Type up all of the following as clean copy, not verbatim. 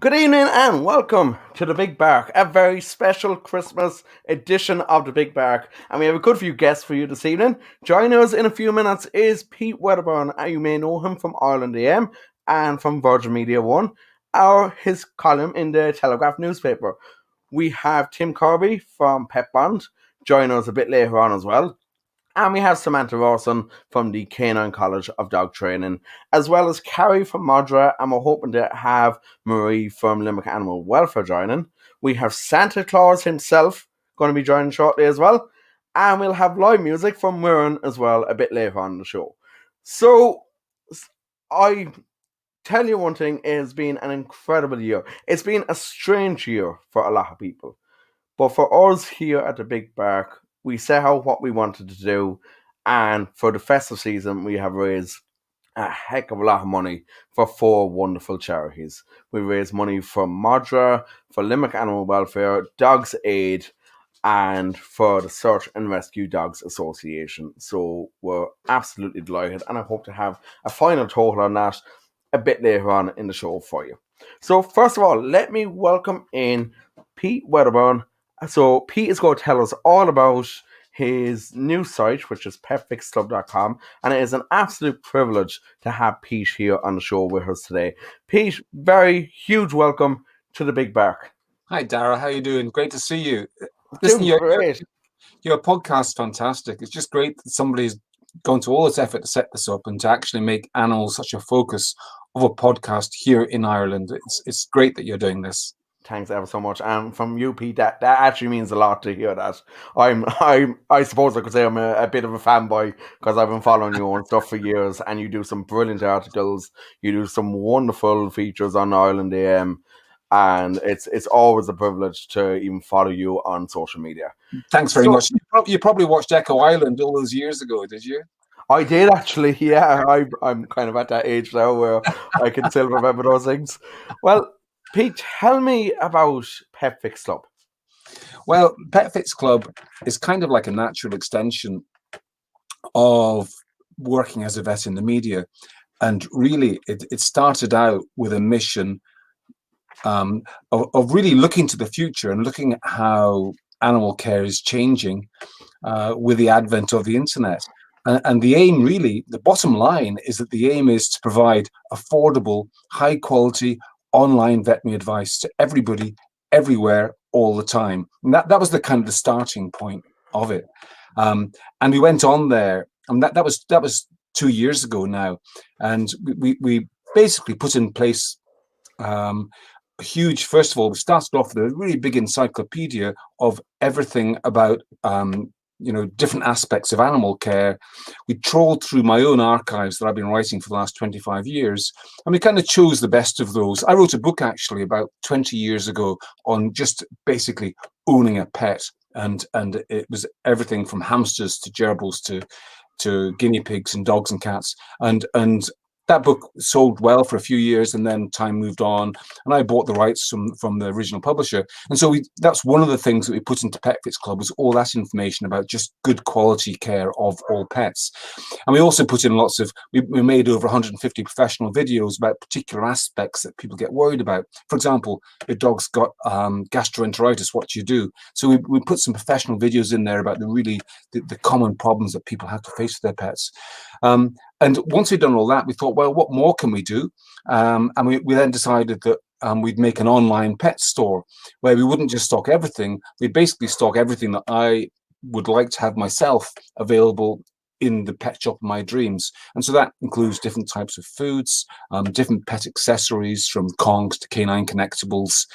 Good evening and welcome to the Big Bark, a very special Christmas edition of the Big Bark. And we have a good few guests for you this evening. Joining us in a few minutes is Pete Wedderburn. You may know him from Ireland AM and from Virgin Media One, or his column in the Telegraph newspaper. We have Tim Kirby from Petbond joining us a bit later on as well. And we have Samantha Rawson from the Canine College of Dog Training, as well as Carrie from MADRA, and we're hoping to have Marie from Limerick Animal Welfare joining. We have Santa Claus himself going to be joining shortly as well. And we'll have live music from Muireann as well a bit later on in the show. So, I tell you one thing, it has been an incredible year. It's been a strange year for a lot of people. But for us here at the Big Bark, we set out what we wanted to do, and for the festive season, we have raised a heck of a lot of money for 4 wonderful charities. We raised money for MADRA, for Limerick Animal Welfare, Dogs Aid, and for the Search and Rescue Dogs Association. So we're absolutely delighted, and I hope to have a final total on that a bit later on in the show for you. So first of all, let me welcome in Pete Wedderburn. So Pete is going to tell us all about his new site, which is PerfectSlob.com, and it is an absolute privilege to have Pete here on the show with us today. Pete, very huge welcome to the Big Bark. Hi, Dara. How you doing? Great to see you. Listen, your podcast's fantastic. It's just great that somebody's gone to all this effort to set this up and to actually make animals such a focus of a podcast here in Ireland. It's great that you're doing this. Thanks ever so much. And from you, Pete, that actually means a lot to hear that. I suppose I could say I'm a bit of a fanboy because I've been following you on stuff for years, and you do some brilliant articles. You do some wonderful features on Ireland AM, and it's always a privilege to even follow you on social media. Thanks very much. You probably watched Echo Island all those years ago, did you? I did actually, yeah. I'm kind of at that age now where I can still remember those things. Well, Pete, tell me about PetFixClub. Well, PetFixClub is kind of like a natural extension of working as a vet in the media. And really, it started out with a mission of really looking to the future and looking at how animal care is changing with the advent of the internet. And the aim really, the bottom line is that the aim is to provide affordable, high quality, online veterinary advice to everybody, everywhere, all the time. And that was the kind of the starting point of it. And we went on there, and that was 2 years ago now. And we basically put in place a huge, first of all, we started off with a really big encyclopedia of everything about different aspects of animal care. We trawled through my own archives that I've been writing for the last 25 years, and we kind of chose the best of those. I wrote a book actually about 20 years ago on just basically owning a pet, and it was everything from hamsters to gerbils to guinea pigs and dogs and cats, and that book sold well for a few years, and then time moved on, and I bought the rights from the original publisher. And so that's one of the things that we put into PetFixClub, was all that information about just good quality care of all pets. And we also put in we made over 150 professional videos about particular aspects that people get worried about. For example, your dog's got gastroenteritis, what do you do? So we put some professional videos in there about the common problems that people have to face with their pets. And once we'd done all that, we thought, well, what more can we do? And we then decided that we'd make an online pet store where we wouldn't just stock everything. We'd basically stock everything that I would like to have myself available in the pet shop of my dreams. And so that includes different types of foods, different pet accessories from Kongs to canine connectables,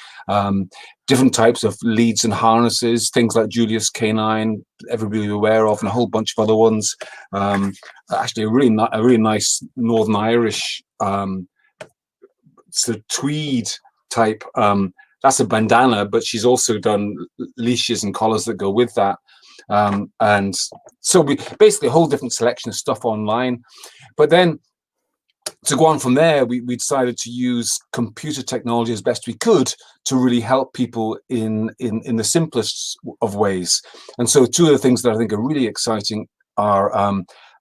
different types of leads and harnesses, things like Julius Canine, everybody aware of, and a whole bunch of other ones. Actually, a really nice Northern Irish sort of tweed type. That's a bandana, but she's also done leashes and collars that go with that. And so we basically a whole different selection of stuff online. But then to go on from there, we decided to use computer technology as best we could to really help people in the simplest of ways. And so 2 of the things that I think are really exciting are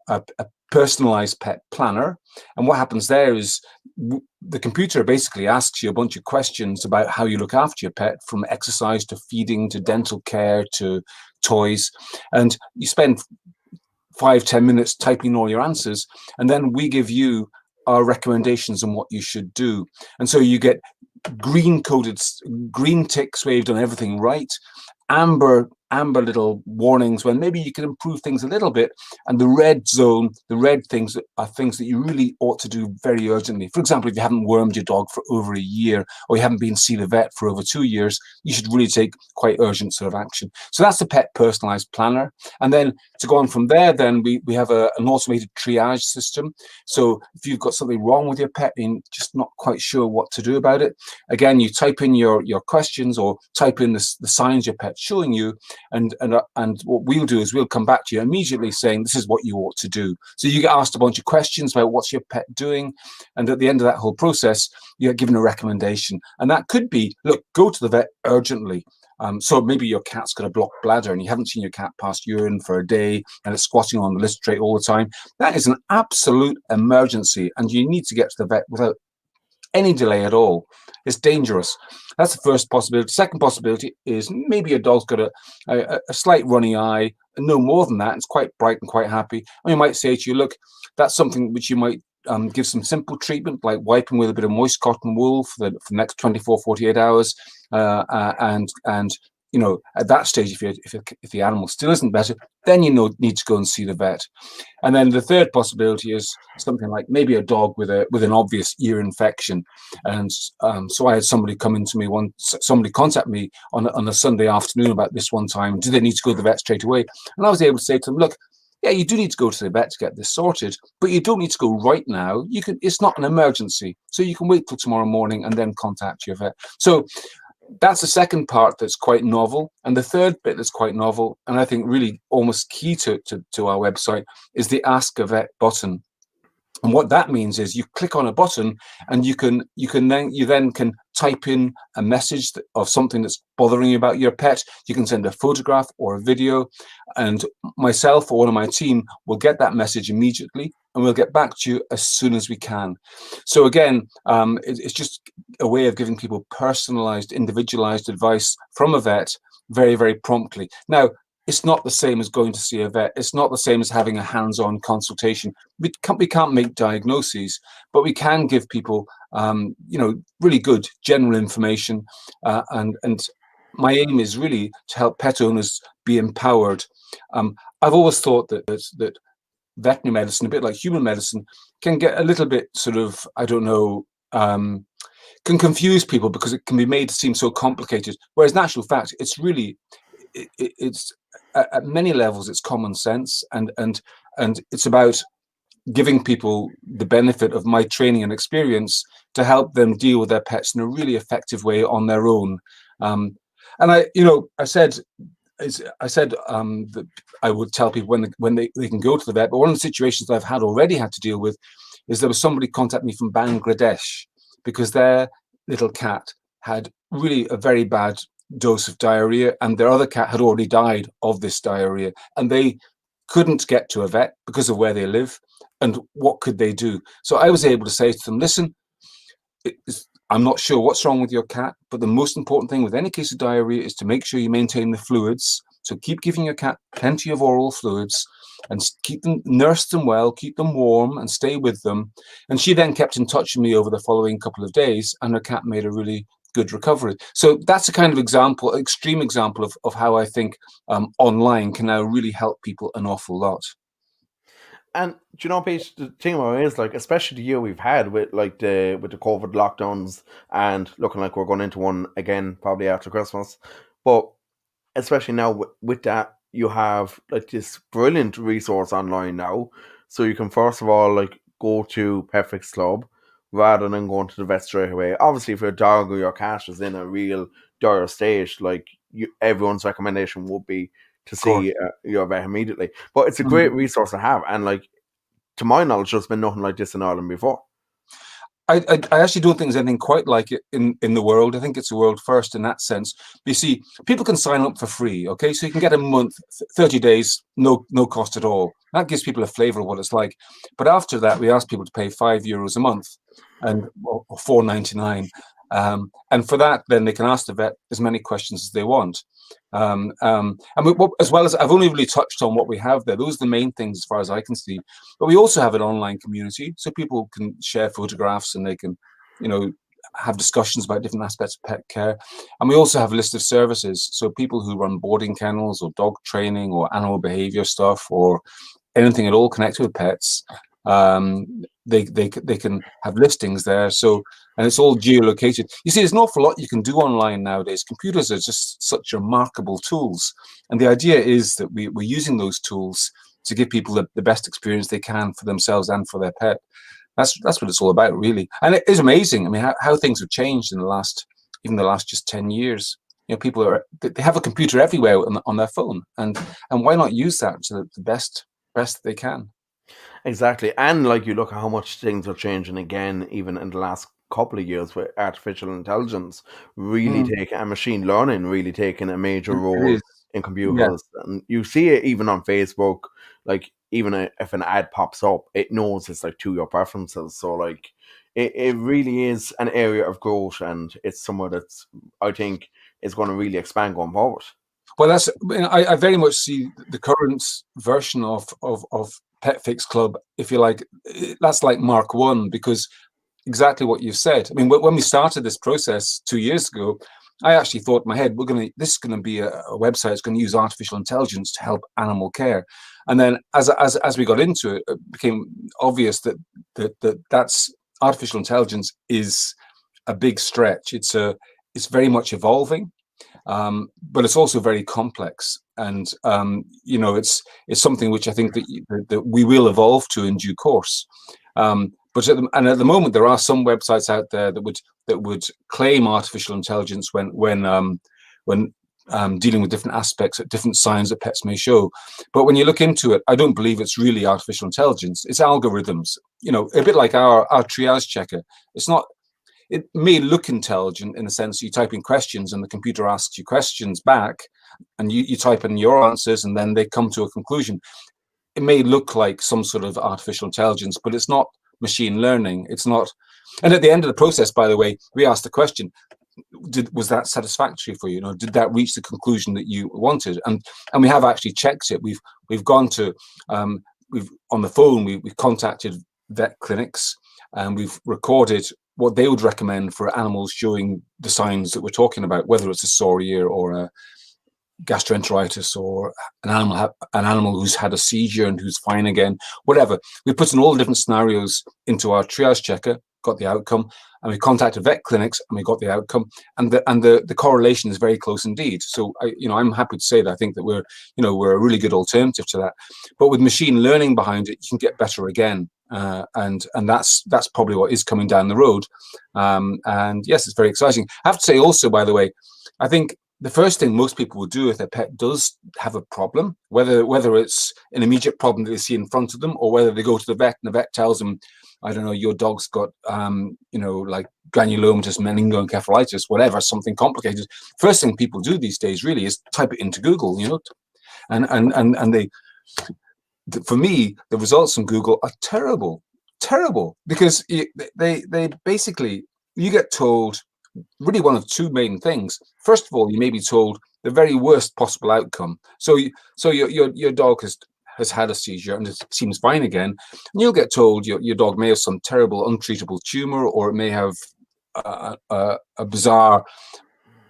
a personalized pet planner And what happens there is the computer basically asks you a bunch of questions about how you look after your pet, from exercise to feeding to dental care to toys. And you spend 5-10 minutes typing all your answers, and then we give you our recommendations on what you should do. And so you get green ticks where you've done everything right, amber little warnings when maybe you can improve things a little bit, and the red zone, the red things are things that you really ought to do very urgently. For example, if you haven't wormed your dog for over a year, or you haven't been to see the vet for over 2 years, you should really take quite urgent sort of action. So that's the pet personalized planner. And then to go on from there, then we have an automated triage system. So if you've got something wrong with your pet and just not quite sure what to do about it, again, you type in your questions, or type in the signs your pet's showing you, and what we'll do is we'll come back to you immediately saying this is what you ought to do. So you get asked a bunch of questions about what's your pet doing, and at the end of that whole process, you get given a recommendation. And that could be, look, go to the vet urgently. So maybe your cat's got a blocked bladder and you haven't seen your cat pass urine for a day and it's squatting on the litter tray all the time. That is an absolute emergency, and you need to get to the vet without any delay at all. It's dangerous. That's the first possibility. Second possibility is maybe your dog's got a slight runny eye, and no more than that. It's quite bright and quite happy. And you might say to you, look, that's something which you might give some simple treatment, like wiping with a bit of moist cotton wool for the next 24, 48 hours. And you know, at that stage, if the animal still isn't better, then you need to go and see the vet. And then the third possibility is something like maybe a dog with an obvious ear infection. And so I had somebody contact me on a Sunday afternoon about this one time. Do they need to go to the vet straight away? And I was able to say to them, look, yeah, you do need to go to the vet to get this sorted, but you don't need to go right now. It's not an emergency, so you can wait till tomorrow morning and then contact your vet. So that's the second part that's quite novel. And the third bit that's quite novel, and I think really almost key to our website, is the Ask a Vet button. And what that means is you click on a button and you then can type in a message of something that's bothering you about your pet. You can send a photograph or a video, and myself or one of my team will get that message immediately, and we'll get back to you as soon as we can. So again, it's just a way of giving people personalized, individualized advice from a vet very, very promptly. Now, it's not the same as going to see a vet. It's not the same as having a hands-on consultation. We can't make diagnoses, but we can give people, really good general information. And my aim is really to help pet owners be empowered. I've always thought that veterinary medicine, a bit like human medicine, can get a little bit sort of, can confuse people because it can be made to seem so complicated. Whereas in actual fact, it's really, it's at many levels, it's common sense, and it's about giving people the benefit of my training and experience to help them deal with their pets in a really effective way on their own. And I said that I would tell people when they can go to the vet, but one of the situations that I've already had to deal with is there was somebody contact me from Bangladesh because their little cat had really a very bad dose of diarrhea, and their other cat had already died of this diarrhea, and they couldn't get to a vet because of where they live. And what could they do? So I was able to say to them, listen, I'm not sure what's wrong with your cat, but the most important thing with any case of diarrhea is to make sure you maintain the fluids. So keep giving your cat plenty of oral fluids and nurse them well, keep them warm and stay with them. And she then kept in touch with me over the following couple of days, and her cat made a really good recovery. So that's a kind of example, extreme example of how I think online can now really help people an awful lot. And do you know, Pete, the thing about it is, like, especially the year we've had with the COVID lockdowns and looking like we're going into one again probably after Christmas, but especially now with that, you have like this brilliant resource online now, so you can first of all like go to PerfectSlob rather than going to the vet straight away. Obviously, if your dog or your cat is in a real dire stage, like everyone's recommendation would be to see your vet immediately. But it's a great resource to have, and like to my knowledge, there's been nothing like this in Ireland before. I actually don't think there's anything quite like it in the world. I think it's a world first in that sense. You see, people can sign up for free, okay? So you can get a month, 30 days, no cost at all. That gives people a flavour of what it's like. But after that, we ask people to pay €5 a month, or $4.99. And for that, then they can ask the vet as many questions as they want. As well as, I've only really touched on what we have there. Those are the main things as far as I can see. But we also have an online community, so people can share photographs and they can, have discussions about different aspects of pet care. And we also have a list of services. So people who run boarding kennels or dog training or animal behavior stuff or anything at all connected with pets, they can have listings there. So, and it's all geolocated. You see, there's an awful lot you can do online nowadays. Computers are just such remarkable tools. And the idea is that we're using those tools to give people the best experience they can for themselves and for their pet. That's what it's all about, really. And it is amazing. I mean, how things have changed in the last just 10 years. People they have a computer everywhere on their phone, and why not use that to the best they can? Exactly. And like, you look at how much things are changing again, even in the last couple of years, with artificial intelligence really taking, and machine learning really taking a major It role is. in Yeah. computers. And you see it even on Facebook, like even if an ad pops up, it knows it's like to your preferences. So like it really is an area of growth, and it's somewhere that's, I think, is going to really expand going forward. Well, I very much see the current version of Pet Fix Club, if you like, that's like Mark 1, because exactly what you've said. I mean, when we started this process 2 years ago, I actually thought in my head, this is going to be a website that's going to use artificial intelligence to help animal care. And then as we got into it, it became obvious that's artificial intelligence is a big stretch. It's very much evolving. But it's also very complex, and it's something which I think that we will evolve to in due course. But at the moment, there are some websites out there that would claim artificial intelligence when dealing with different aspects, different signs that pets may show. But when you look into it, I don't believe it's really artificial intelligence. It's algorithms. A bit like our triage checker. It's not. It may look intelligent in the sense you type in questions and the computer asks you questions back, and you type in your answers and then they come to a conclusion. It may look like some sort of artificial intelligence, but it's not machine learning. It's not. And at the end of the process, by the way, we asked the question, was that satisfactory for you? Did that reach the conclusion that you wanted? And we have actually checked it. We've gone to, we've on the phone, we've contacted vet clinics, and we've recorded what they would recommend for animals showing the signs that we're talking about, whether it's a sore ear or a gastroenteritis or an animal who's had a seizure and who's fine again, whatever. We put in all the different scenarios into our triage checker, got the outcome, and we contacted vet clinics and we got the outcome, and the correlation is very close indeed. So I'm happy to say that I think that we're a really good alternative to that. But with machine learning behind it, you can get better again. And that's probably what is coming down the road. And yes, it's very exciting. I have to say also, by the way, I think the first thing most people will do if their pet does have a problem, whether it's an immediate problem that they see in front of them, or whether they go to the vet and the vet tells them, I don't know, your dog's got like granulomatous meningoencephalitis, whatever, something complicated. First thing people do these days really is type it into Google, and they. For me, the results on Google are terrible, because they basically, you get told really one of two main things. First of all, you may be told the very worst possible outcome. So your dog has had a seizure and it seems fine again, and you'll get told your dog may have some terrible untreatable tumor, or it may have a bizarre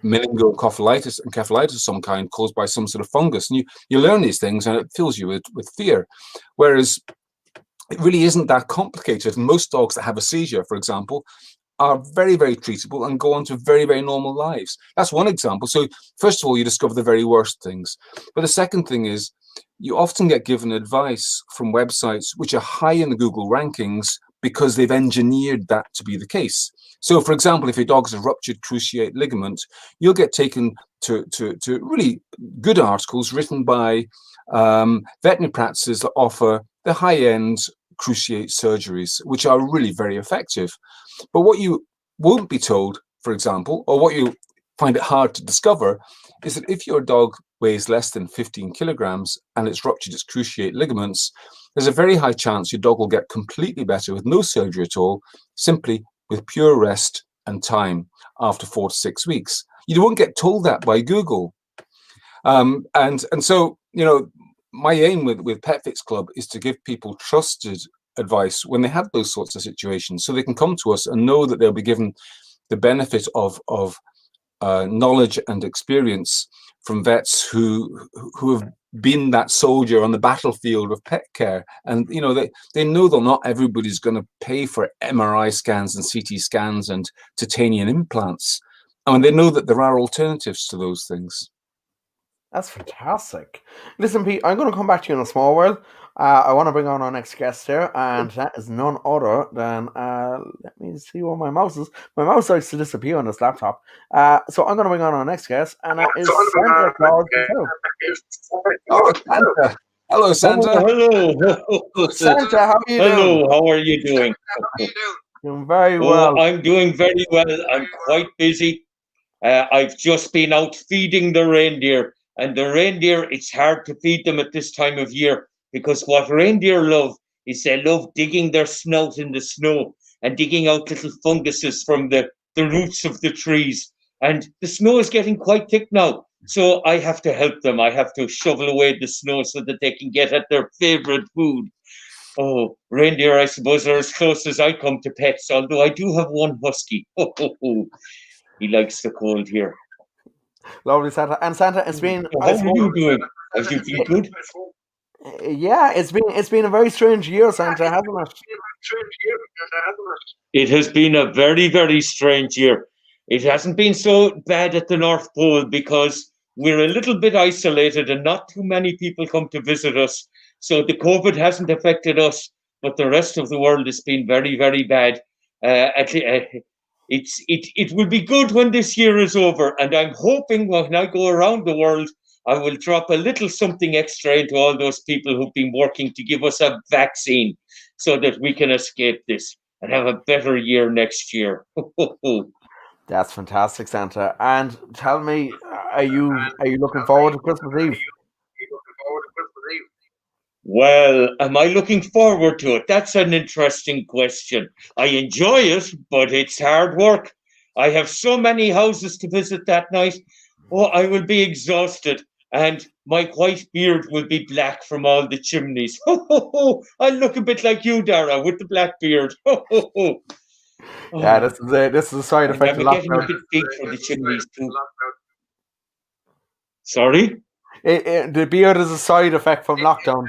meningoencephalitis of some kind caused by some sort of fungus, and you learn these things and it fills you with fear, whereas it really isn't that complicated. Most dogs that have a seizure, for example, are very, very treatable and go on to very, very normal lives. That's one example. So first of all, you discover the very worst things, but the second thing is you often get given advice from websites which are high in the Google rankings because they've engineered that to be the case. So, for example, if your dog has a ruptured cruciate ligament, you'll get taken to really good articles written by veterinary practices that offer the high-end cruciate surgeries, which are really very effective. But what you won't be told, for example, or what you find it hard to discover, is that if your dog weighs less than 15 kilograms and it's ruptured its cruciate ligaments, there's a very high chance your dog will get completely better with no surgery at all, simply with pure rest and time after 4 to 6 weeks. You won't get told that by Google. And so, my aim with Pet Fix Club is to give people trusted advice when they have those sorts of situations, so they can come to us and know that they'll be given the benefit of knowledge and experience from vets who have been that soldier on the battlefield of pet care. And they know that not everybody's going to pay for MRI scans and CT scans and titanium implants. And they know that there are alternatives to those things. That's fantastic. Listen, Pete, I'm going to come back to you in a small while. I want to bring on our next guest here, and that is none other than, let me see where my mouse is. My mouse likes to disappear on this laptop. So I'm going to bring on our next guest, and that is Santa Claus himself. Oh, Santa. Hello, Santa. Hello. Santa, how are you doing? Hello, how are you doing? Doing very well. I'm doing very well. I'm quite busy. I've just been out feeding the reindeer. And the reindeer, it's hard to feed them at this time of year, because what reindeer love is they love digging their snout in the snow and digging out little funguses from the roots of the trees. And the snow is getting quite thick now. So I have to help them. I have to shovel away the snow so that they can get at their favorite food. Oh, reindeer, I suppose, are as close as I come to pets, although I do have one husky. He likes the cold here. Lovely, Santa. And Santa, it's been... How are you doing? Have you been good? Yeah, it's been a very strange year, Santa, hasn't it? It has been a very, very strange year. It hasn't been so bad at the North Pole because we're a little bit isolated and not too many people come to visit us. So the COVID hasn't affected us, but the rest of the world has been very, very bad. It will be good when this year is over, and I'm hoping when I go around the world, I will drop a little something extra into all those people who've been working to give us a vaccine so that we can escape this and have a better year next year. That's fantastic, Santa. And tell me, are you looking forward to Christmas Eve? Well, am I looking forward to it? That's an interesting question. I enjoy it, but it's hard work. I have so many houses to visit that night. Oh, I will be exhausted, and my white beard will be black from all the chimneys. I look a bit like you, Dara, with the black beard. Yeah, this is a side effect of lockdown. I'm getting a bit big for the chimneys too. Sorry? The beard is a side effect from lockdown.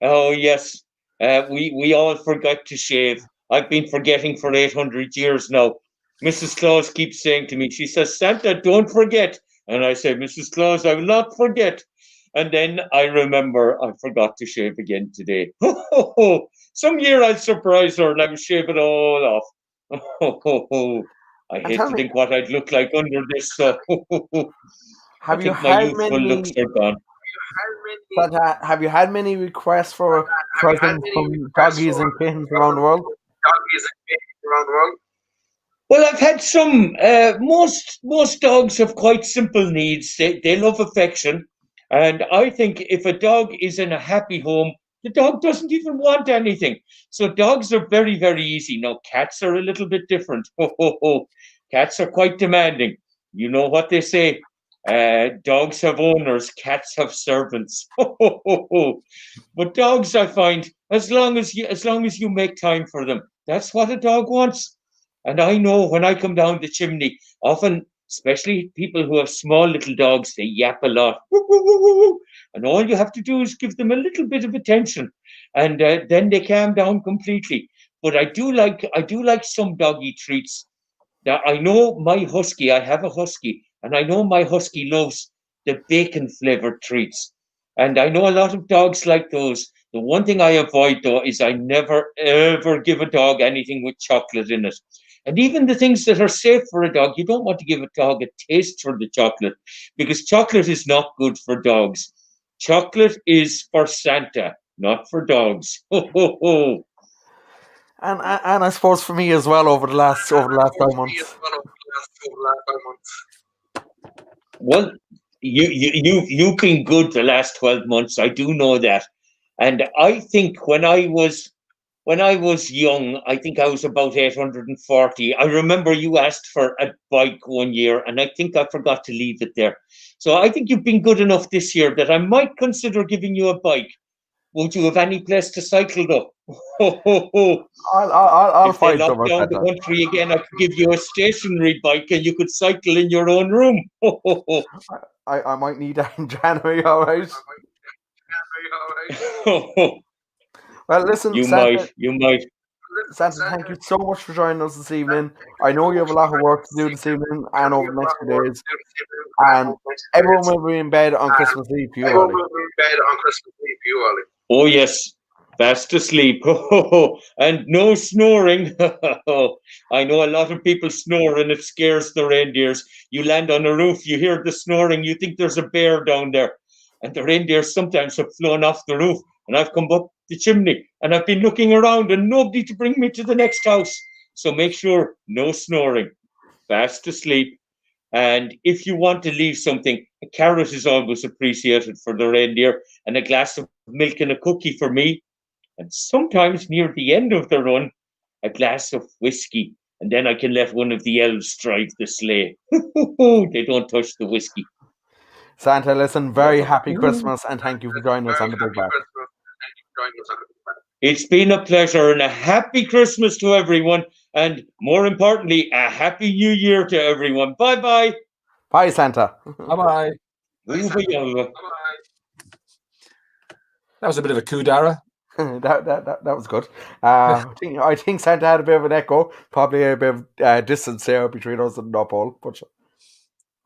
Oh yes. We all forgot to shave. I've been forgetting for 800 years now. Mrs. Claus keeps saying to me, she says, Santa, don't forget. And I say, Mrs. Claus, I will not forget. And then I remember I forgot to shave again today. Some year I'll surprise her and I will shave it all off. I hate to think what I'd look like under this. Have you had many? Have you had many requests for presents from doggies and kittens around the world? Well, I've had some. Most dogs have quite simple needs. They love affection, and I think if a dog is in a happy home, the dog doesn't even want anything. So dogs are very, very easy. Now, cats are a little bit different. Cats are quite demanding. You know what they say. Dogs have owners, cats have servants. But dogs, I find, as long as you make time for them, that's what a dog wants. And I know when I come down the chimney, often, especially people who have small little dogs, they yap a lot. And all you have to do is give them a little bit of attention, and then they calm down completely. But I do like some doggy treats. Now, I know my husky, I have a husky, and I know my husky loves the bacon-flavored treats. And I know a lot of dogs like those. The one thing I avoid, though, is I never, ever give a dog anything with chocolate in it. And even the things that are safe for a dog, you don't want to give a dog a taste for the chocolate, because chocolate is not good for dogs. Chocolate is for Santa, not for dogs. And I suppose for me as well over the last 5 months. Well, you've been good the last 12 months. I do know that, and I think when I was young, I think I was about 840. I remember you asked for a bike one year, and I think I forgot to leave it there. So I think you've been good enough this year that I might consider giving you a bike. Would you have any place to cycle though? I'll If they find lock someone down like the that. country again, I could give you a stationary bike and you could cycle in your own room. I might need that in January, all right? Well, listen, You Santa, might. Santa, thank you so much for joining us this evening. I know you have a lot of work to do this evening and over the next few days, and everyone will be in bed on Christmas Eve for you, Ollie. Oh yes, fast asleep. And no snoring. I know a lot of people snore and it scares the reindeers. You land on a roof, you hear the snoring, you think there's a bear down there. And the reindeers sometimes have flown off the roof. And I've come up the chimney and I've been looking around and nobody to bring me to the next house. So make sure no snoring, fast asleep. And if you want to leave something, a carrot is always appreciated for the reindeer, and a glass of milk and a cookie for me. And sometimes near the end of the run, a glass of whiskey. And then I can let one of the elves drive the sleigh. They don't touch the whiskey. Santa, listen, very happy Christmas, and thank you for joining us on the Big Bar. It's been a pleasure, and a happy Christmas to everyone. And more importantly, a happy new year to everyone. Bye-bye. Bye, Santa. Bye-bye. That That was a bit of a coup, Dara. that was good. I think Santa had a bit of an echo, probably a bit of distance there between us and Nopal. But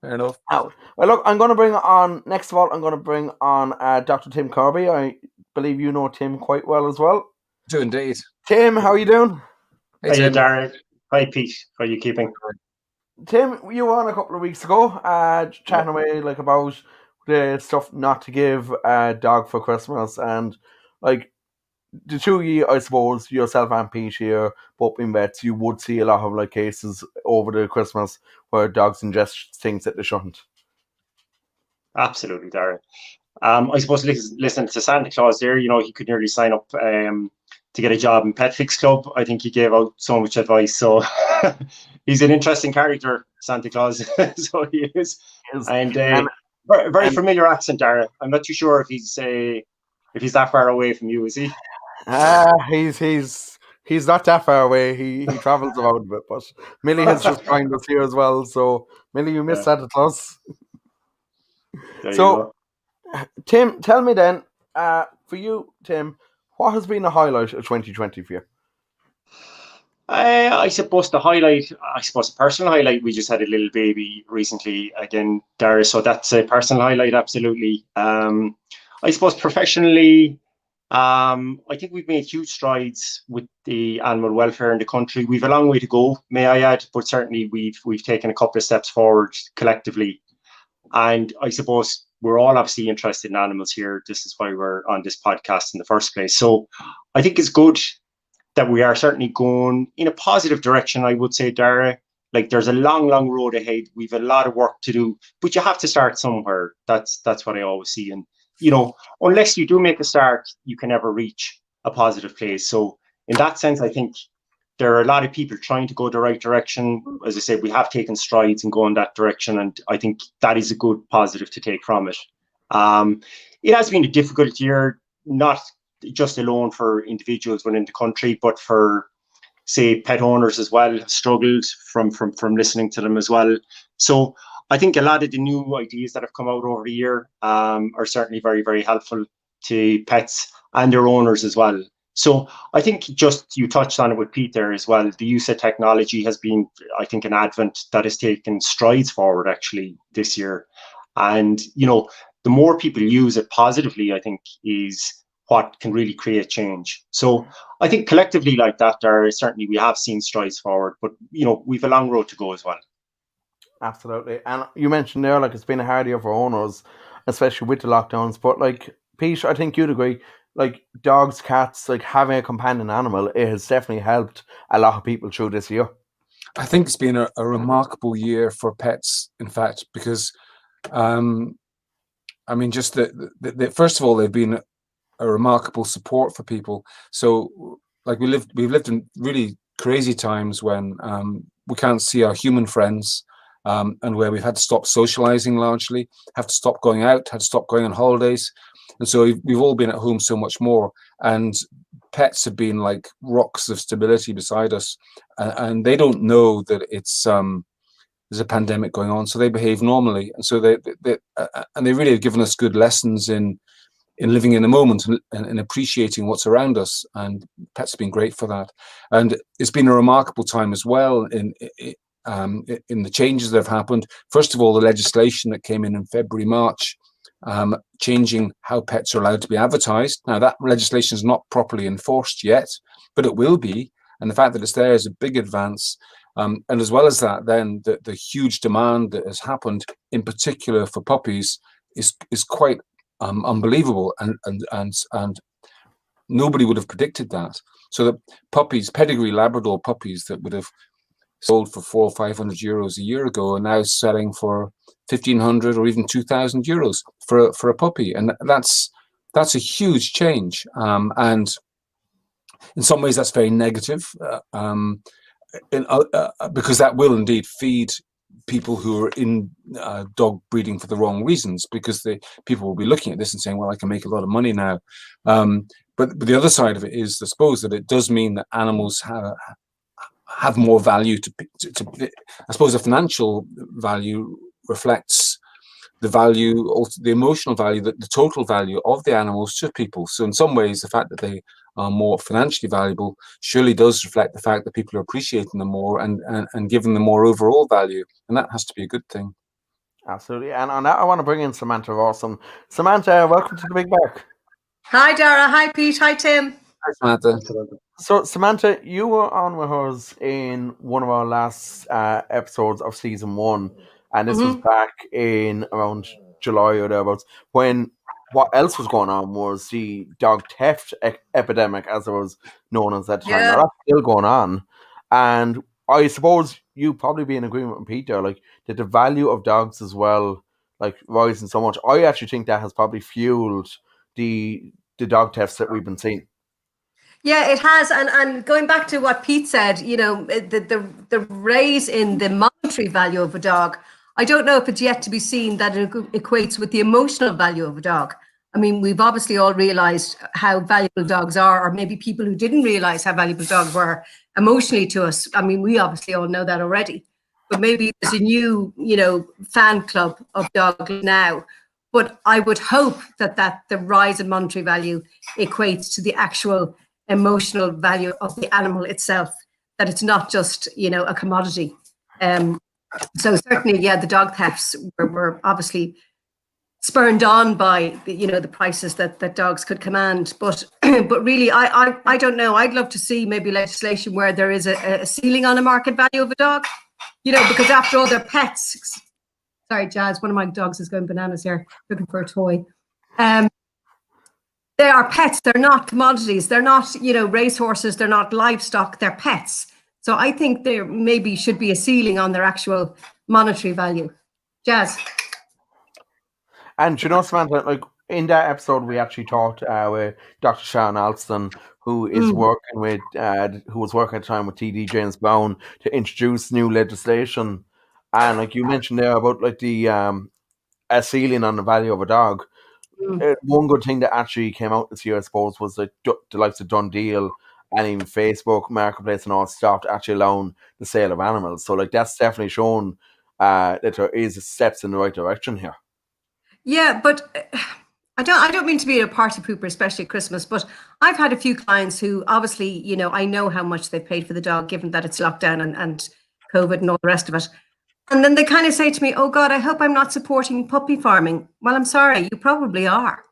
Fair enough. well, look, I'm going to bring on next of all. I'm going to bring on Dr. Tim Kirby. I believe you know Tim quite well as well. Do indeed. Tim, how are you doing? Hey, Hiya, Tim. Darren. Hi, Pete. How are you keeping? Tim, you were on a couple of weeks ago, chatting away like about the stuff not to give a dog for Christmas, and like the two of you, I suppose, yourself and Pete here, both being vets, you would see a lot of like cases over the Christmas where dogs ingest things that they shouldn't. Absolutely, Darren. I suppose listen to Santa Claus there, you know, he could nearly sign up to get a job in PetFix I think he gave out so much advice. So he's an interesting character, Santa Claus. So he is. And very familiar accent, Darren. I'm not too sure if he's that far away from you, is he? He's not that far away. He travels around a bit, but Millie has just joined us here as well. So Millie, you missed Santa Claus. So Tim, tell me then, for you, Tim, what has been the highlight of 2020 for you? I suppose the personal highlight, we just had a little baby recently again, Dara, so that's a personal highlight, absolutely. I suppose professionally, I think we've made huge strides with the animal welfare in the country. We've a long way to go, may I add, but certainly we've taken a couple of steps forward collectively. And I suppose we're all obviously interested in animals here. This is why we're on this podcast in the first place. So I think it's good that we are certainly going in a positive direction, I would say, Dara. Like there's a long, long road ahead. We've a lot of work to do, but you have to start somewhere. That's what I always see. And, you know, unless you do make a start, you can never reach a positive place. So in that sense, I think there are a lot of people trying to go the right direction. As I said, we have taken strides and go in that direction. And I think that is a good positive to take from it. It has been a difficult year, not just alone for individuals within the country, but for, say, pet owners as well, have struggled from listening to them as well. So I think a lot of the new ideas that have come out over the year are certainly very, very helpful to pets and their owners as well. So I think just you touched on it with Pete there as well. The use of technology has been, I think, an advent that has taken strides forward actually this year. And, you know, the more people use it positively, I think, is what can really create change. So I think collectively like that, certainly we have seen strides forward, but, you know, we've a long road to go as well. Absolutely. And you mentioned there, like, it's been a hard year for owners, especially with the lockdowns. But, like, Pete, I think you'd agree, like, dogs, cats, like, having a companion animal, it has definitely helped a lot of people through this year. I think it's been a remarkable year for pets, in fact, because I mean, just first of all, they've been a remarkable support for people. So, like we've lived in really crazy times when we can't see our human friends, and where we've had to stop socializing largely, have to stop going out, had to stop going on holidays, and so we've all been at home so much more. And pets have been like rocks of stability beside us, and they don't know that it's there's a pandemic going on, so they behave normally, and so they really have given us good lessons in living in the moment and appreciating what's around us, and pets have been great for that. And it's been a remarkable time as well in the changes that have happened. First of all, the legislation that came in February, March, changing how pets are allowed to be advertised. Now, that legislation is not properly enforced yet, but it will be. And the fact that it's there is a big advance. And as well as that, then the huge demand that has happened, in particular for puppies, is quite unbelievable. And nobody would have predicted that. So the puppies, pedigree Labrador puppies that would have sold for €400 or €500 a year ago are now selling for 1,500 or even 2,000 euros for a puppy, and that's a huge change. And in some ways, that's very negative, because that will indeed feed people who are in dog breeding for the wrong reasons, because people will be looking at this and saying, well, I can make a lot of money now. But the other side of it is, I suppose, that it does mean that animals have more value to I suppose the financial value reflects the value, also the emotional value, the total value of the animals to people. So in some ways, the fact that they are more financially valuable surely does reflect the fact that people are appreciating them more and giving them more overall value. And that has to be a good thing. Absolutely. And on that, I want to bring in Samantha Rawson. Samantha, welcome to the Big Bark. Hi, Dara. Hi, Pete. Hi, Tim. Hi, Samantha. So, Samantha, you were on with us in one of our last episodes of season 1, and this was back in around July or thereabouts, when what else was going on was the dog theft epidemic, as it was known as that time. Now, that's still going on, and I suppose you probably be in agreement with Peter, like that the value of dogs as well, like rising so much. I actually think that has probably fueled the dog thefts that we've been seeing. Yeah, it has. And going back to what Pete said, you know, the raise in the monetary value of a dog, I don't know if it's yet to be seen that it equates with the emotional value of a dog. I mean, we've obviously all realized how valuable dogs are, or maybe people who didn't realize how valuable dogs were emotionally to us. I mean, we obviously all know that already. But maybe there's a new, you know, fan club of dogs now. But I would hope that the rise in monetary value equates to the actual emotional value of the animal itself, that it's not just, you know, a commodity. So certainly, yeah, the dog thefts were obviously spurned on by, you know, the prices that dogs could command. But but really, I don't know. I'd love to see maybe legislation where there is a ceiling on the market value of a dog, you know, because after all, they're pets. Sorry, Jazz, one of my dogs is going bananas here, looking for a toy. They are pets. They're not commodities. They're not, you know, racehorses. They're not livestock. They're pets. So I think there maybe should be a ceiling on their actual monetary value. Jazz. And you know, Samantha, like in that episode, we actually talked with Dr. Sharon Alston, who is working with, who was working at the time with TD James Brown to introduce new legislation. And like you mentioned there about like the a ceiling on the value of a dog. One good thing that actually came out this year, I suppose, was the likes of Done Deal and even Facebook Marketplace and all stopped actually allowing the sale of animals. So like that's definitely shown that there is steps in the right direction here. Yeah, but I don't mean to be a party pooper, especially at Christmas, but I've had a few clients who obviously, you know, I know how much they've paid for the dog, given that it's lockdown and COVID and all the rest of it. And then they kind of say to me, oh God, I hope I'm not supporting puppy farming. Well, I'm sorry, you probably are,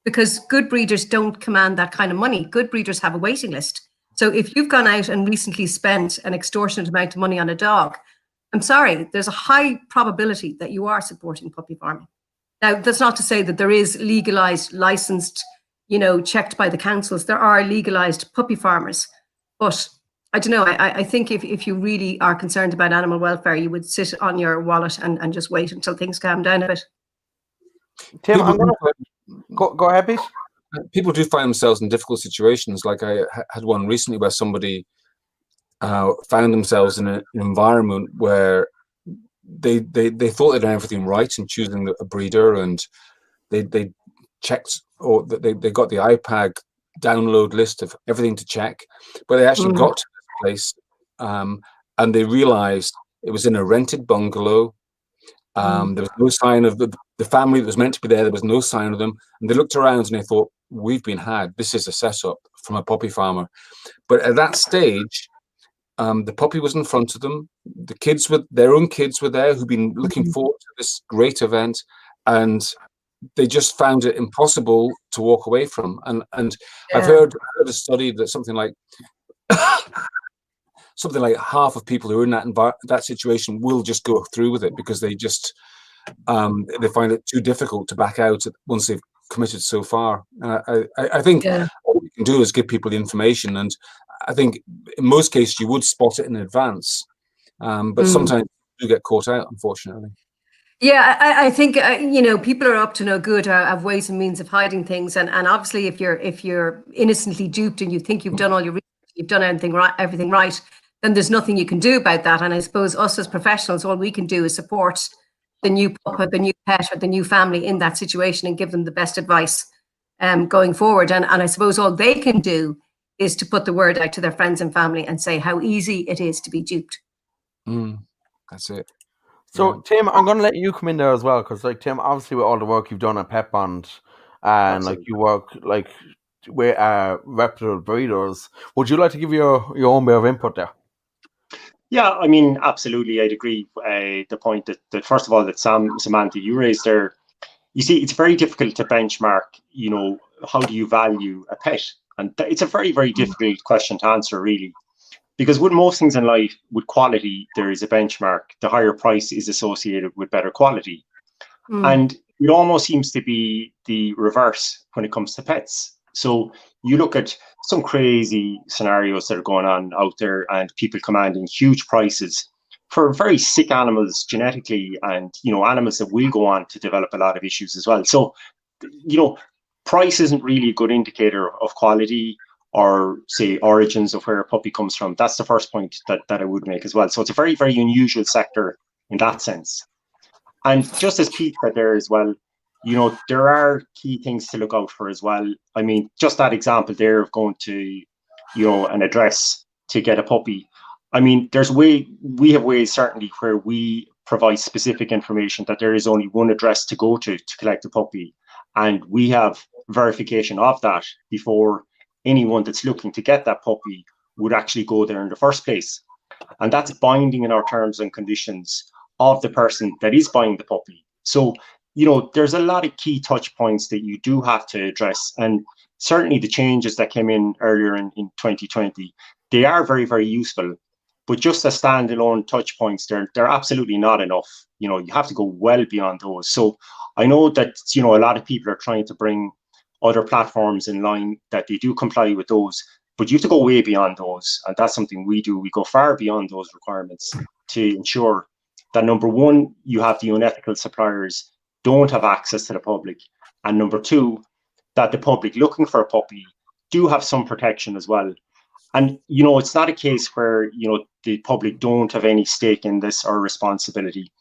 because good breeders don't command that kind of money. Good breeders have a waiting list. So if you've gone out and recently spent an extortionate amount of money on a dog, I'm sorry, there's a high probability that you are supporting puppy farming. Now, that's not to say that there is legalized, licensed, you know, checked by the councils. There are legalized puppy farmers, but I don't know. I think if you really are concerned about animal welfare, you would sit on your wallet and just wait until things calm down a bit. Tim, People I'm going to go ahead, Pete. People do find themselves in difficult situations. Like I had one recently where somebody found themselves in an environment where they thought they'd done everything right in choosing a breeder, and they checked, or they got the iPad download list of everything to check, but they actually got to this place and they realized it was in a rented bungalow. There was no sign of the family that was meant to be there. There was no sign of them, and they looked around and they thought, we've been had. This is a setup from a puppy farmer. But at that stage, the puppy was in front of them. The kids their own kids were there who'd been looking forward to this great event, and they just found it impossible to walk away from. And I've heard a study that something like half of people who are in that situation will just go through with it because they just they find it too difficult to back out once they've committed so far. I think all we can do is give people the information, and I think in most cases you would spot it in advance, but sometimes you do get caught out, unfortunately. Yeah, I think people are up to no good, have ways and means of hiding things, and obviously if you're innocently duped and you think you've done all your research, you've done everything right, then there's nothing you can do about that. And I suppose us as professionals, all we can do is support the new pup or the new pet or the new family in that situation and give them the best advice going forward. And I suppose all they can do is to put the word out to their friends and family and say how easy it is to be duped. That's it. So, Tim, I'm going to let you come in there as well, because, like, Tim, obviously with all the work you've done at PetBond, and like you work like with reputable breeders, would you like to give your own bit of input there? Yeah, I mean, absolutely, I'd agree. The point that first of all, that Samantha, you raised there, you see, it's very difficult to benchmark, how do you value a pet? And it's a very, very difficult question to answer, really. Because with most things in life, with quality, there is a benchmark. The higher price is associated with better quality. And it almost seems to be the reverse when it comes to pets. So you look at some crazy scenarios that are going on out there, and people commanding huge prices for very sick animals genetically, and animals that will go on to develop a lot of issues as well. So price isn't really a good indicator of quality, or say origins of where a puppy comes from. That's the first point that I would make as well. So it's a very, very unusual sector in that sense. And just as Pete said there as well, there are key things to look out for as well. I mean, just that example there of going to, an address to get a puppy. I mean, we have ways certainly where we provide specific information that there is only one address to go to collect a puppy. And we have verification of that before anyone that's looking to get that puppy would actually go there in the first place. And that's binding in our terms and conditions of the person that is buying the puppy. So, there's a lot of key touch points that you do have to address. And certainly the changes that came in earlier in 2020, they are very, very useful. But just as standalone touch points, they're absolutely not enough. You have to go well beyond those. So I know that, a lot of people are trying to bring other platforms in line that they do comply with those, but you have to go way beyond those. And that's something we do. We go far beyond those requirements to ensure that, number one, you have the unethical suppliers don't have access to the public. And number two, that the public looking for a puppy do have some protection as well. And, it's not a case where, the public don't have any stake in this or responsibility.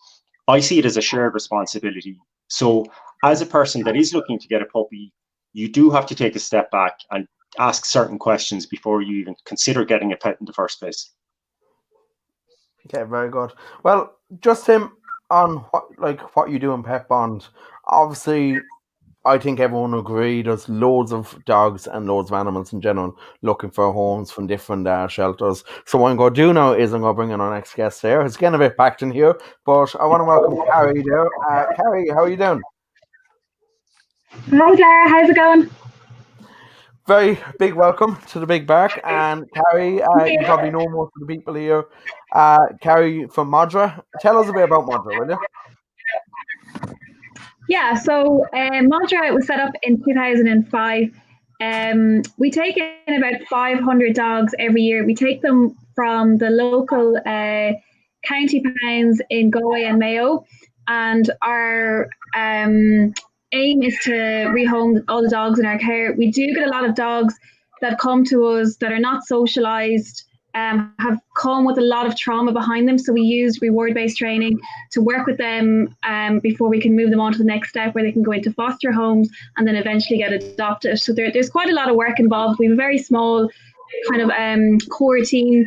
I see it as a shared responsibility. So as a person that is looking to get a puppy, you do have to take a step back and ask certain questions before you even consider getting a pet in the first place. Okay, very good. Well, just on what you do in PetBond, obviously, I think everyone will agree there's loads of dogs and loads of animals in general looking for homes from different shelters. So what I'm going to do now is I'm going to bring in our next guest there. It's getting a bit packed in here, but I want to welcome Carrie there. Carrie, how are you doing? Hi Clara, how's it going? Very big welcome to the Big Bark. And Carrie, you probably know most of the people here. Carrie from MADRA. Tell us a bit about MADRA, will you? Yeah, so MADRA was set up in 2005. We take in about 500 dogs every year. We take them from the local county pounds in Galway and Mayo, and our aim is to rehome all the dogs in our care. We do get a lot of dogs that come to us that are not socialised, have come with a lot of trauma behind them. So we use reward-based training to work with them before we can move them on to the next step, where they can go into foster homes and then eventually get adopted. So there's quite a lot of work involved. We have a very small kind of core team.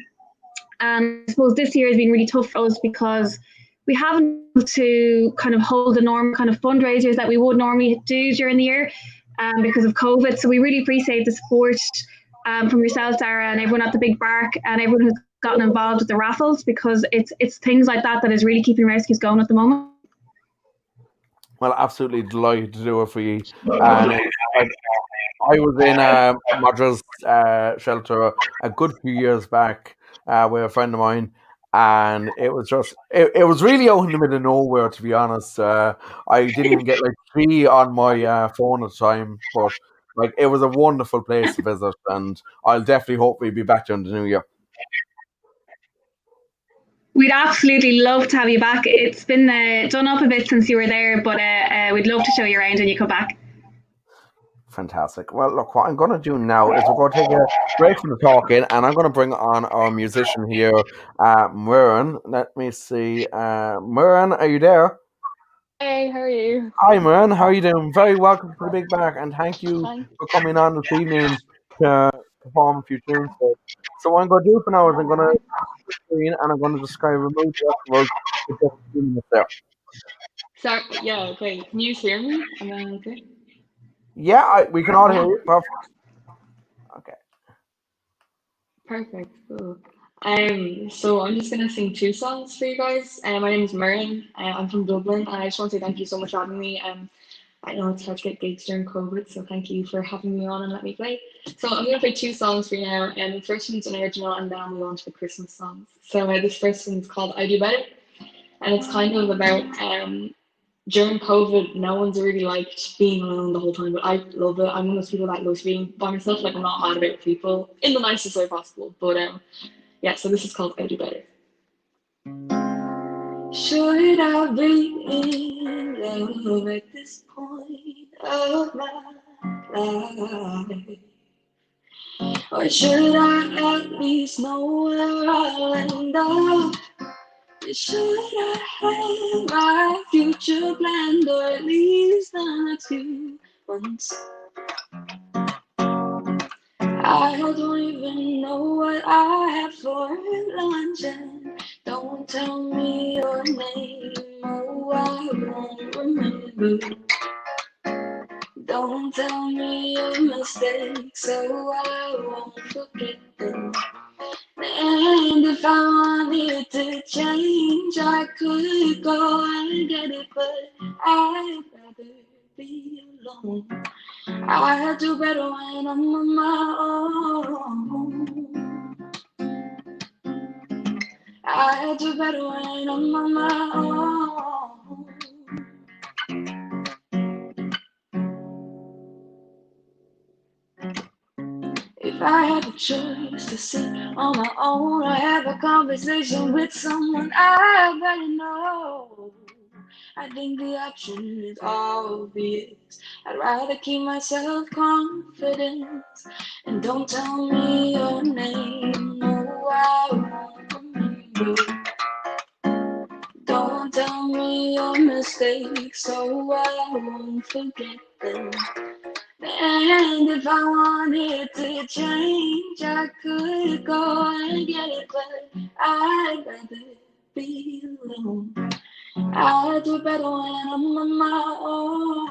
And I suppose this year has been really tough for us because we haven't been able to kind of hold the normal kind of fundraisers that we would normally do during the year because of COVID. So we really appreciate the support from yourself, Sarah, and everyone at the Big Bark, and everyone who's gotten involved with the raffles, because it's things like that is really keeping rescues going at the moment. Well, absolutely delighted to do it for you. And I was in MADRA's shelter a good few years back with a friend of mine, and it was just it was really out in the middle of nowhere, to be honest. I didn't even get like 3 on my phone at the time, but like it was a wonderful place to visit, and I'll definitely hopefully be back there in the new year. We'd absolutely love to have you back. It's been done up a bit since you were there, but we'd love to show you around when you come back. Fantastic. Well, look, what I'm going to do now is we're going to take a break from the talking, and I'm going to bring on our musician here, Muireann. Let me see. Muireann, are you there? Hey, how are you? Hi, Muireann. How are you doing? Very welcome to the Big Bark, and thank you for coming on this evening to perform a few tunes. So what I'm going to do for now is I'm going to screen and I'm going to describe a mood festival for just a few minutes there. Sorry, yeah, okay. Can you hear me? Am I okay? Yeah, we can all hear you. Perfect. Okay. Perfect. Cool. So I'm just gonna sing 2 songs for you guys. My name is Muireann. I'm from Dublin, and I just want to say thank you so much for having me. I know it's hard to get gigs during COVID, so thank you for having me on and let me play. So I'm gonna play 2 songs for you now, and the first one's an original, and then I'll move on to the Christmas songs. So this first one's called "I Do Better," and it's kind of about during COVID, no one's really liked being alone the whole time, but I love it. I'm one of those people that loves being by myself. Like, I'm not mad about people in the nicest way possible. But yeah, so this is called "I Do Better." Should I be in love at this point of my life? Or should I at least know where I'll end up? Should I have my future planned, or at least the next few months? I don't even know what I have for lunch, and don't tell me your name, oh, I won't remember. Don't tell me your mistakes, so I won't forget them. And if I wanted to change, I could go and get it, but I'd rather be alone. I do better when I'm on my own. I do better when I'm on my own. If I had the choice to sit on my own or have a conversation with someone I better know, I think the option is obvious. I'd rather keep myself confident. And don't tell me your name, no, I won't remember. Don't tell me your mistakes, so I won't forget them. And if I wanted to change, I could go and get it, but I'd rather be alone. I do better when I'm on my own.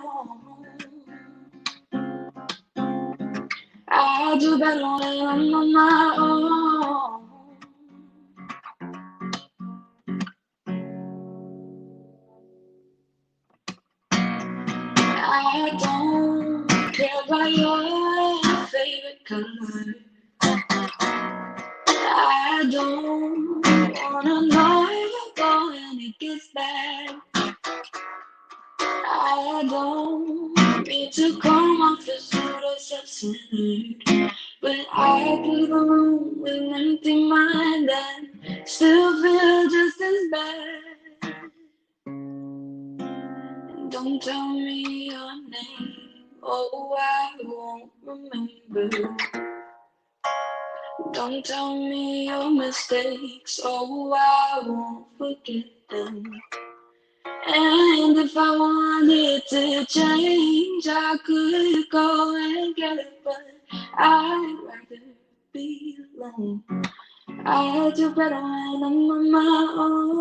I do better when I'm on my own. I don't care about your favorite color. I don't wanna know if you're going to get bad. I don't mean to come off as rude or self-centered, but But I leave a room with an empty mind and still feel just as bad. And don't tell me your name, oh, I won't remember. Don't tell me your mistakes, oh, I won't forget them. And if I wanted to change, I could go and get it, but I'd rather be alone. I do better when I'm on my own.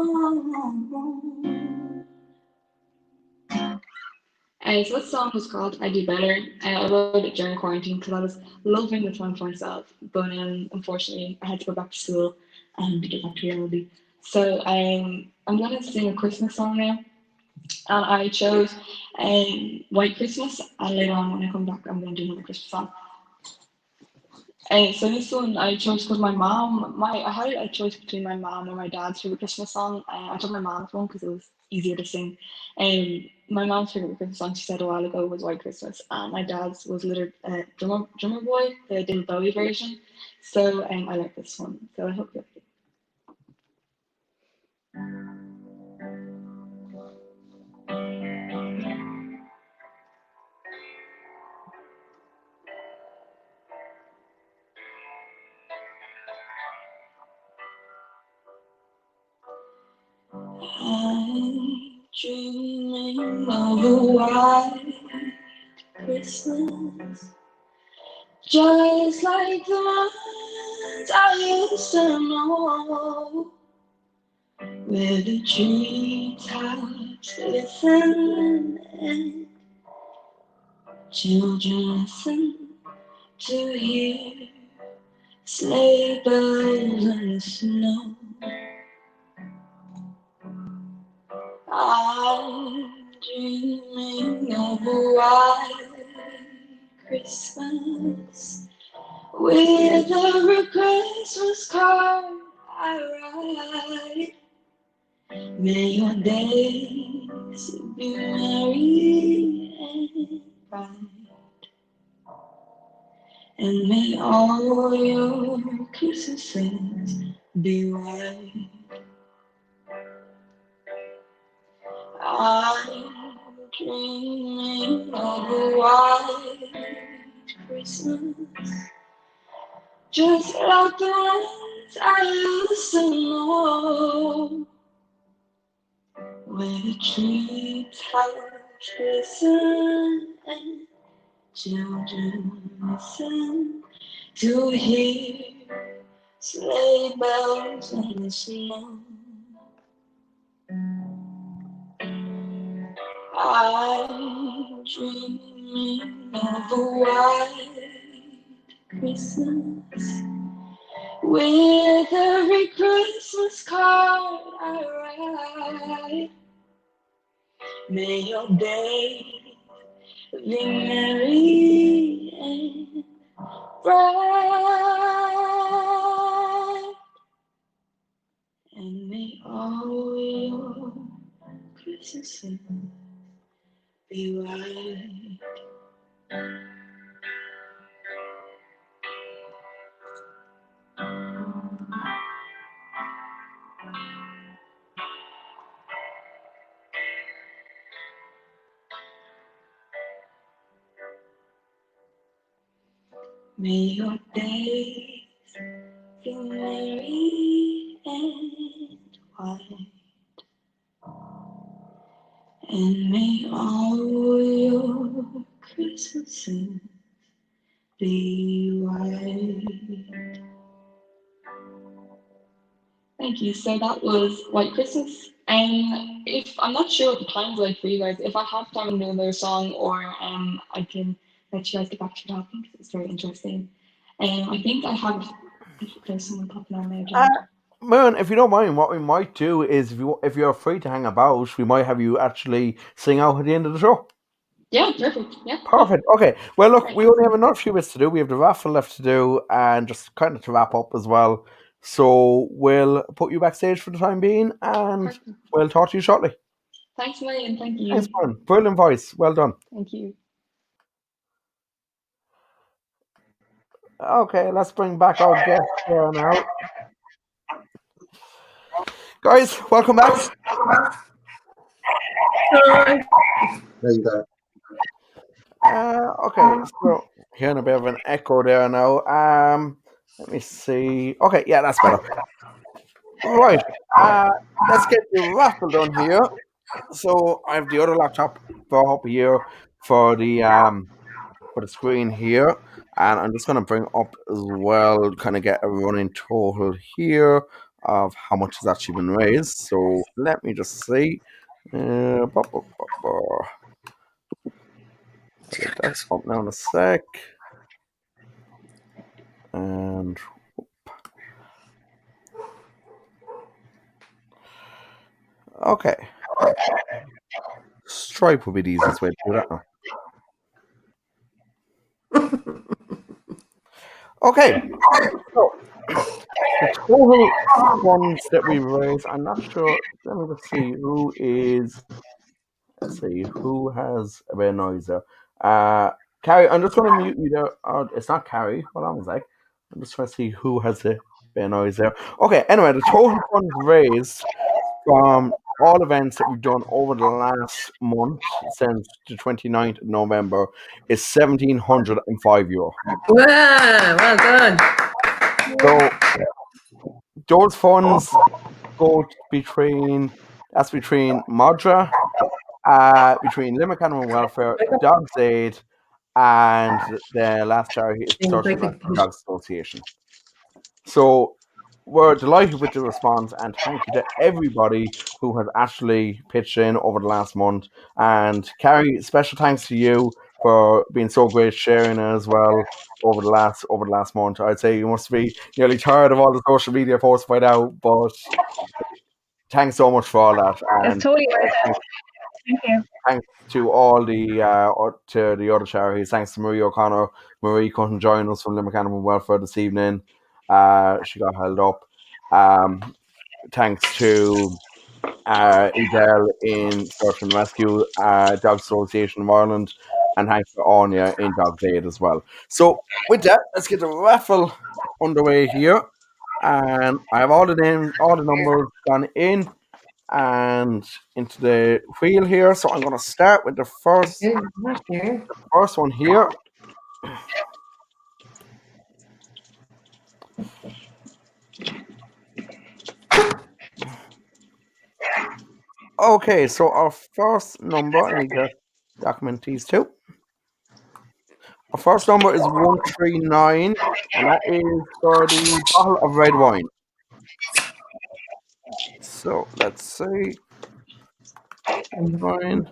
So this song was called I Do Better. I wrote it during quarantine because I was loving the time for myself, but unfortunately I had to go back to school and get back to reality. So I'm going to sing a Christmas song now, and I chose White Christmas, and later on when I come back I'm going to do another Christmas song. So this one I chose because my mom, I had a choice between my mom and my dad's favorite Christmas song. I took my mom's one because it was easier to sing. My mom's favorite Christmas song, she said a while ago, was White Christmas, and my dad's was Drummer Boy, the David Bowie version. So I like this one. So I hope you like it. I'm dreaming of a white Christmas, just like the ones I used to know, where the treetops listen and children listen to hear sleigh bells in the snow. I'm dreaming of a white Christmas with every Christmas card I write. May your days be merry and bright, and may all your Christmases be white. I'm dreaming of a white Christmas, just like the ones I used to know, where the treetops listen and children listen to hear sleigh bells in the snow. I'm dreaming of a white Christmas with every Christmas card I write. May your days be merry and bright, and may all your Christmases be white. May your days be merry and white, and may all your Christmases be white. Thank you. So that was White Christmas. And if I'm not sure what the time's like for you guys, if I have time to do another song, or I can let you guys get back to talking because it's very interesting. I think I have. There's someone popping on there. Muireann, if you don't mind, what we might do is, if you're free to hang about, we might have you actually sing out at the end of the show. Yeah, perfect. Yeah. Perfect. Okay. Well, look, Right. we only have another few bits to do. We have the raffle left to do, and just kind of to wrap up as well. So we'll put you backstage for the time being, and Perfect. we'll talk to you shortly. Thanks, Muireann. Thank you. Thanks, Muireann. Brilliant voice. Well done. Thank you. Okay, let's bring back our guest here now. Guys, welcome back. Okay, so hearing a bit of an echo there now. Let me see. Okay, yeah, that's better. Right. Let's get the raffle done here. So I have the other laptop up here for the screen here, and I'm just gonna bring up as well, kind of get a running total here of how much has actually been raised. So let me just see. Get that up now in a sec. And okay. Stripe would be the easiest way to do that now. Okay. So the total funds that we raised, I'm not sure. Let me just see who is. Let's see who has a bit of noise there. Carrie, I'm just going to mute you there. It's not Carrie. Hold on a sec. I'm just trying to see who has a bit of noise there. Okay. Anyway, the total funds raised from all events that we've done over the last month since the 29th of November is €1,705. Wow, well done. So those funds go between MADRA, between Limerick Animal Welfare, Dogs Aid, and the last charity is the Dutch Dogs Association. So we're delighted with the response, and thank you to everybody who has actually pitched in over the last month. And Carrie, special thanks to you for being so great sharing it as well over the last month. I'd say you must be nearly tired of all the social media posts by now, but thanks so much for all that. And It's totally worth it. Thank you. thanks to all the other charities. Thanks to Marie O'Connor. Marie couldn't join us from Limerick Animal Welfare this evening. She got held up. Thanks to Edel in Search and Rescue, Dog Association of Ireland, and thanks to Anya in Dogs Aid as well. So with that, let's get the raffle underway here. And I have all the names, all the numbers gone in and into the wheel here. So I'm going to start with the first one here. Okay, so our first number, I need to document these two. Our first number is 139, and that is for the bottle of red wine. So let's see. Wine.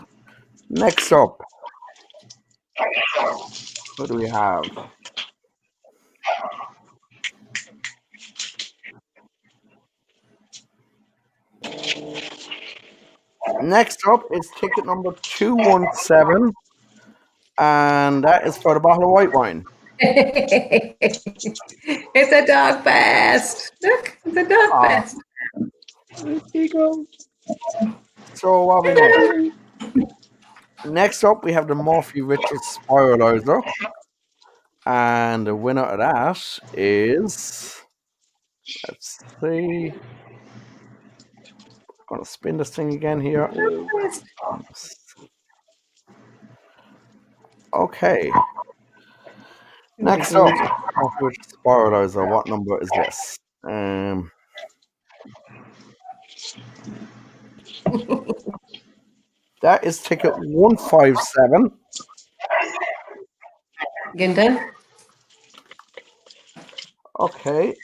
Next up, what do we have? Next up is ticket number 217, and that is for the bottle of white wine. It's a dog fest. Look, it's a dog fest. There you go. So what we next? Next up, we have the Murphy Richards Spiralizer, and the winner of that is. Let's see. I'm gonna spin this thing again here. Okay. Next up, Murphy Spiralizer. What number is this? That is ticket 157. Again done. Okay.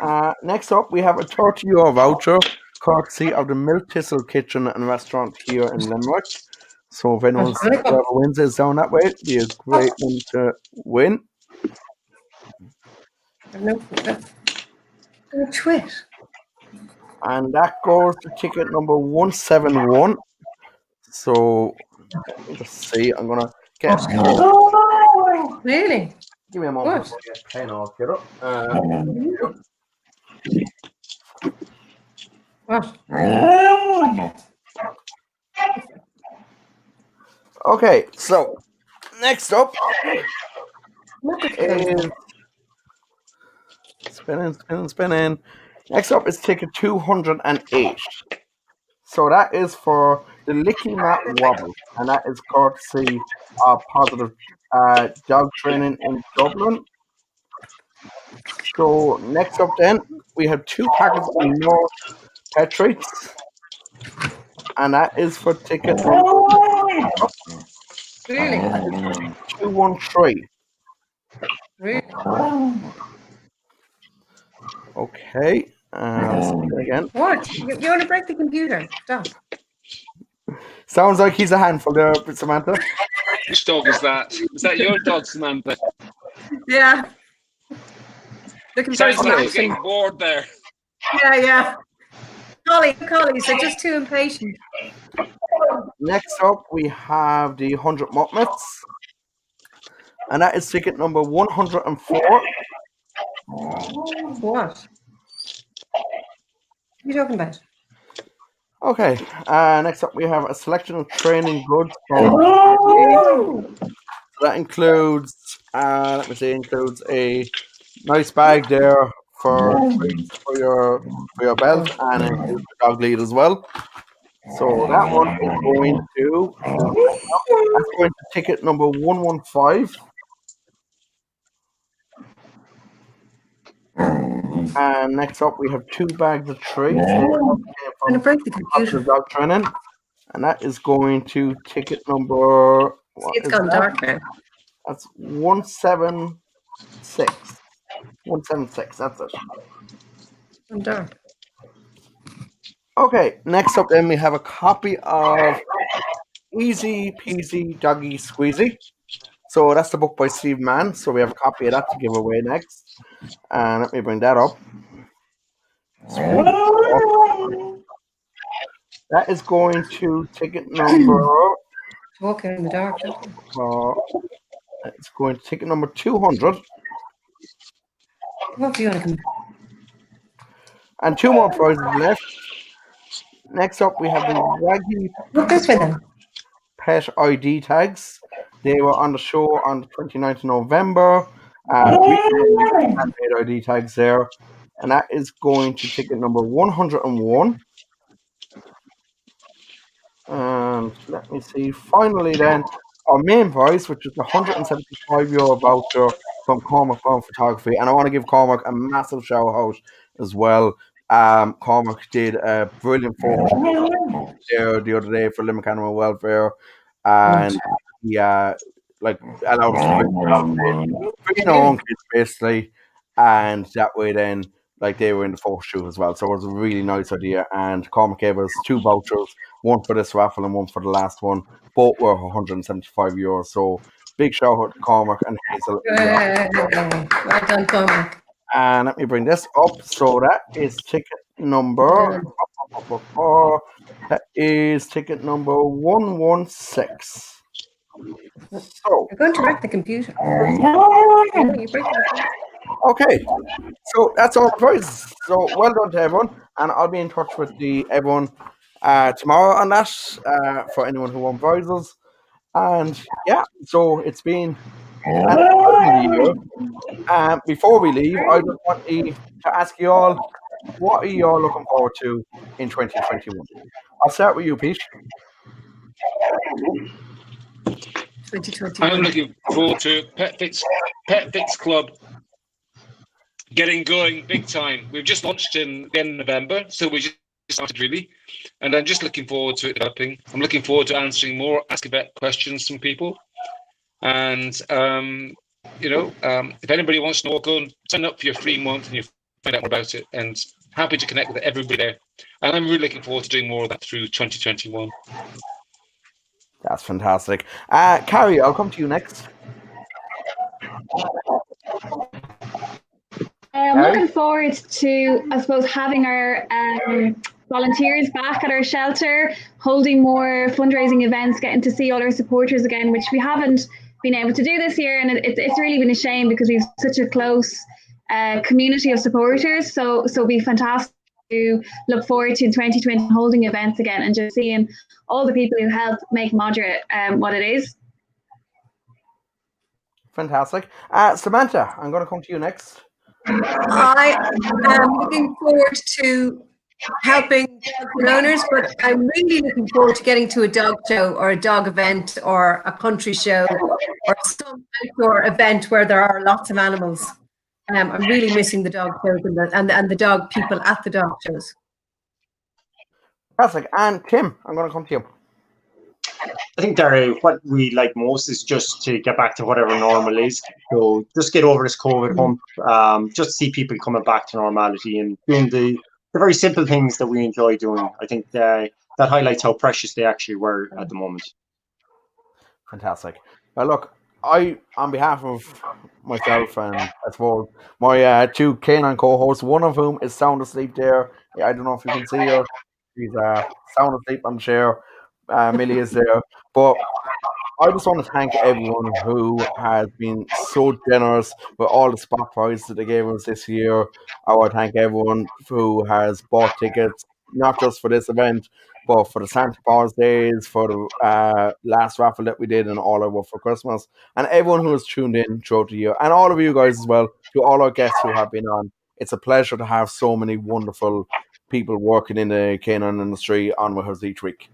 Next up, we have a €30 voucher, courtesy of the Milk Thistle Kitchen and Restaurant here in Limerick. So if anyone wins is down that way, it'd be a great one to win. Twit. And that goes to ticket number 171. So let's see. I'm gonna get. Really? Give me a moment before I get pen off here. Okay, so next up is Spinning. Next up is ticket 208. So that is for the Licky Mat Wobble, and that is courtesy of Positive Dog Training in Dublin. So next up then, we have 2 packets of North Pet Treats, and that is for ticket Really? 213. Really? Okay, again. What? You want to break the computer? Stop. Sounds like he's a handful there, Samantha. Which dog is that? Is that your dog, Samantha? Yeah. Looking for Sounds some like you're action. getting bored there. Yeah. Collies, they're just too impatient. Next up, we have the 100 Mutt Mitts, and that is ticket number 104. What? What are you talking about? Okay, next up we have a selection of training goods. That includes, includes a nice bag there for your belt, and it includes the dog lead as well. So that one is going to ticket number 115. And next up, we have 2 bags of treats. I'm going to break the computer. Dog training, and that is going to ticket number. It's gone dark now. That's 176. 176. That's it. I'm dark. Okay. Next up, then we have a copy of Easy Peasy Doggy Squeezy. So that's the book by Steve Mann. So we have a copy of that to give away next. And let me bring that up. That is going to ticket number. Walking in the dark. It's going to ticket number 200. What do you want to come? And 2 more prizes left. Next up, we have the Waggy Look this way then. Pet ID tags. They were on the show on the 29th of November. And Pet ID tags there. And that is going to ticket number 101. And let me see. Finally, then, our main prize, which is the €175 voucher from Cormac Brown Photography. And I want to give Cormac a massive shout out as well. Cormac did a brilliant photo there the other day for Limerick Animal Welfare, and he allowed us to bring our own kids basically, and that way then they were in the photo shoot as well. So it was a really nice idea, and Cormac gave us 2 vouchers, one for this raffle and one for the last one. Both were €175. So big shout out to Cormac and Hazel. Well done, Cormac. And let me bring this up. So that is ticket number. That is ticket number 116. So You're going to wreck the computer. Okay, so that's all the prizes. So well done to everyone, and I'll be in touch with everyone tomorrow on that for anyone who won prizes. And yeah, so it's been an amazing year. Before we leave, I just want to ask you all, what are you all looking forward to in 2021? I'll start with you, Pete. 2021. I'm looking forward to Pet Fix Club getting going big time. We've just launched in the end of November, so we just started really, and I'm just looking forward to it developing. I'm looking forward to answering more Ask a Vet questions from people, and if anybody wants to know, go and sign up for your free month and you find out more about it, and happy to connect with everybody there. And I'm really looking forward to doing more of that through 2021. That's fantastic. Carrie, I'll come to you next. I'm looking forward to, I suppose, having our volunteers back at our shelter, holding more fundraising events, getting to see all our supporters again, which we haven't been able to do this year. And it's really been a shame because we've such a close community of supporters. So it'll be fantastic to look forward to in 2020 holding events again and just seeing all the people who helped make MADRA what it is. Fantastic. Samantha, I'm going to come to you next. I am looking forward to helping dogs and owners, but I'm really looking forward to getting to a dog show or a dog event or a country show or some outdoor event where there are lots of animals. I'm really missing the dog shows and the dog people at the dog shows. Fantastic. And Tim, I'm going to come to you. I think, Dara, what we like most is just to get back to whatever normal is. So just get over this COVID hump, just see people coming back to normality and doing the very simple things that we enjoy doing. I think that highlights how precious they actually were at the moment. Fantastic. Well, look, on behalf of myself and I suppose my two canine co-hosts, one of whom is sound asleep there. I don't know if you can see her. She's sound asleep on the chair. Millie is there. But I just want to thank everyone who has been so generous with all the spot prizes that they gave us this year. I want to thank everyone who has bought tickets, not just for this event, but for the Santa Claus days, for the last raffle that we did, and all over for Christmas, and everyone who has tuned in throughout the year, and all of you guys as well, to all our guests who have been on. It's a pleasure to have so many wonderful people working in the canine industry on with us each week.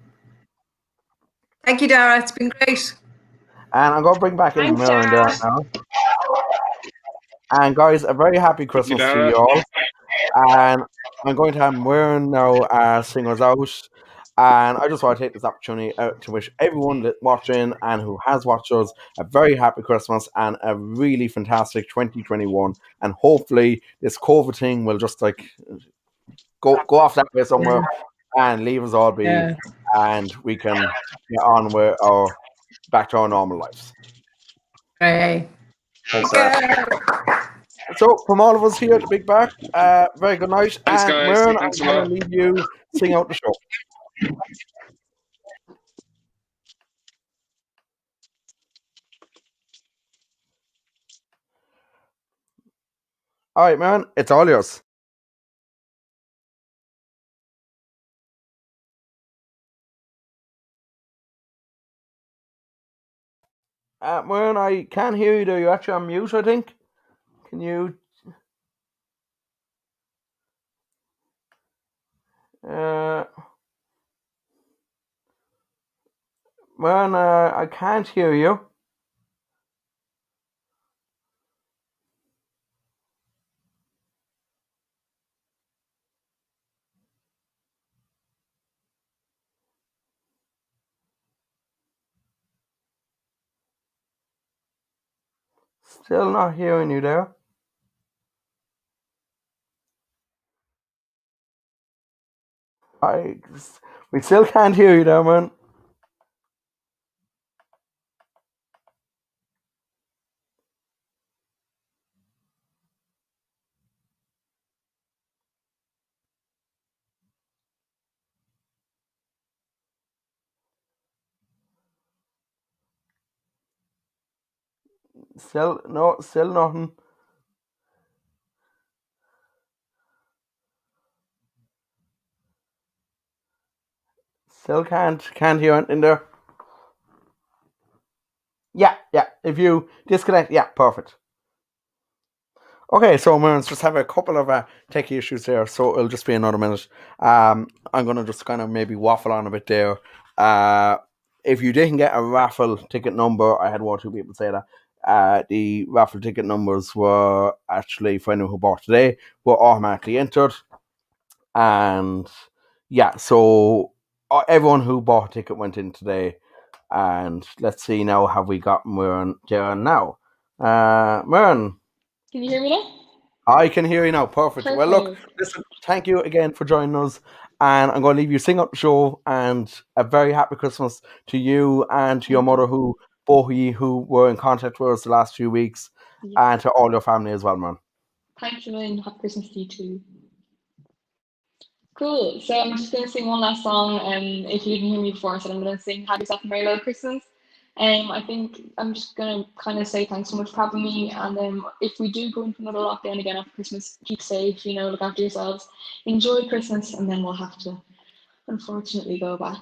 Thank you, Dara. It's been great. And I'm going to bring back in Thanks, Muireann Dara. there now. And guys, a very happy Christmas to Dara. you all. And I'm going to have Muireann now sing us out. And I just want to take this opportunity to wish everyone that's watching and who has watched us a very happy Christmas and a really fantastic 2021. And hopefully this COVID thing will just like go off that way somewhere and leave us all be, and we can get on with our back to our normal lives. Hey. Thanks, Dara. So, from all of us here at the Big Bar, very good night. Thanks, and guys. Muireann, Thanks I'm a going lot. to leave you sing out the show. All right, Muireann, it's all yours. Muireann, I can't hear you there. You're actually on mute, I think. Can you... Muireann, I can't hear you. Still not hearing you there. We still can't hear you there, man. Still nothing. Still can't hear anything there. Yeah. If you disconnect, yeah, perfect. Okay, so Muireann, just have a couple of techie issues there, so it'll just be another minute. I'm gonna just kind of maybe waffle on a bit there. If you didn't get a raffle ticket number, I had one or two people say that. The raffle ticket numbers were actually, for anyone who bought today, were automatically entered. And yeah, so everyone who bought a ticket went in today. And let's see now, have we got Muireann there now? Muireann. Can you hear me now? I can hear you now. Perfect. Well, look, listen, thank you again for joining us. And I'm going to leave you sing up the show. And a very happy Christmas to you and to your mother, both of you who were in contact with us the last few weeks, and to all your family as well, man. Thanks a million. Happy Christmas to you too. Cool. So I'm just going to sing one last song. If you didn't hear me before, I said I'm going to sing Have Yourself a Merry Little Christmas. I think I'm just going to kind of say thanks so much for having me. And if we do go into another lockdown again after Christmas, keep safe, look after yourselves. Enjoy Christmas, and then we'll have to, unfortunately, go back.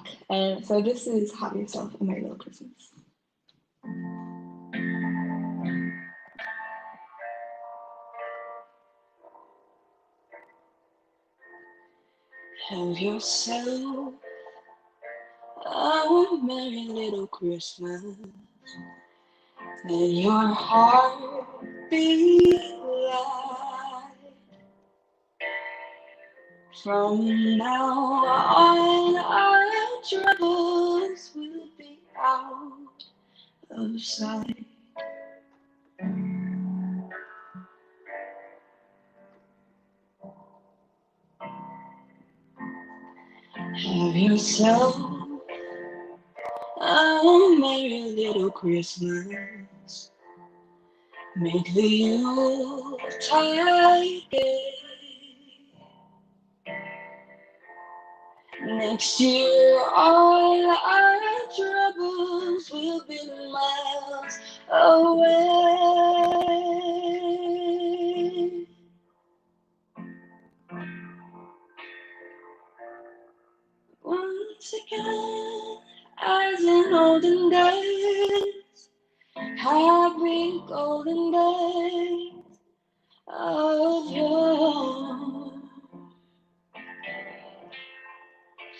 So this is Have Yourself a Merry Little Christmas. Have yourself a merry little Christmas. Let your heart be light. From now on, our troubles will be out of sight. Have yourself a merry little Christmas. Make the Yuletide gay. Next year, all our troubles will be miles away. Once again, as in olden days, happy golden days of yore.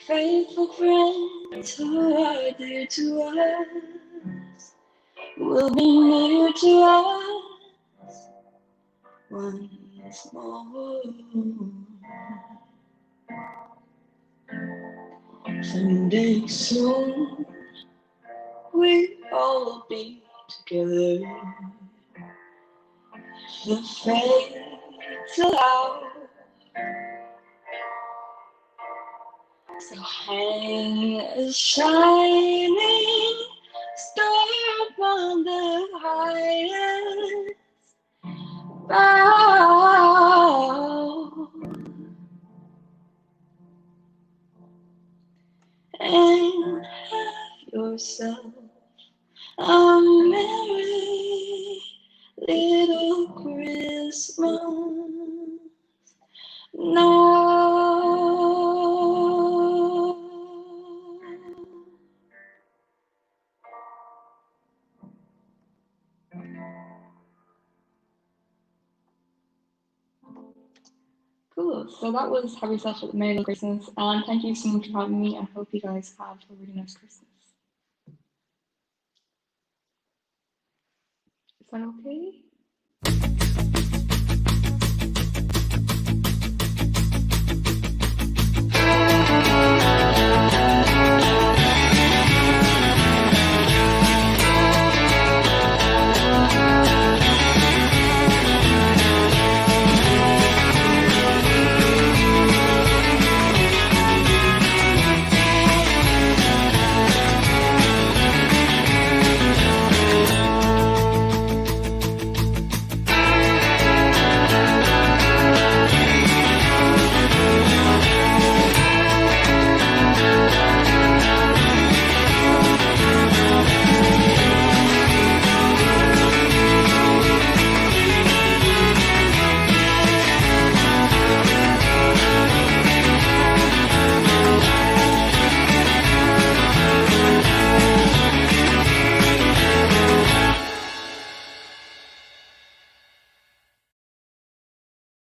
Faithful friends who are dear to us will be near to us once more. Someday soon we all be together. The fates allow. So hang a shining star upon the highest bough, and have yourself a merry little Christmas now. Cool. So that was Have Yourself a Merry Little Christmas, and thank you so much for having me. I hope you guys have a really nice Christmas. Is that okay?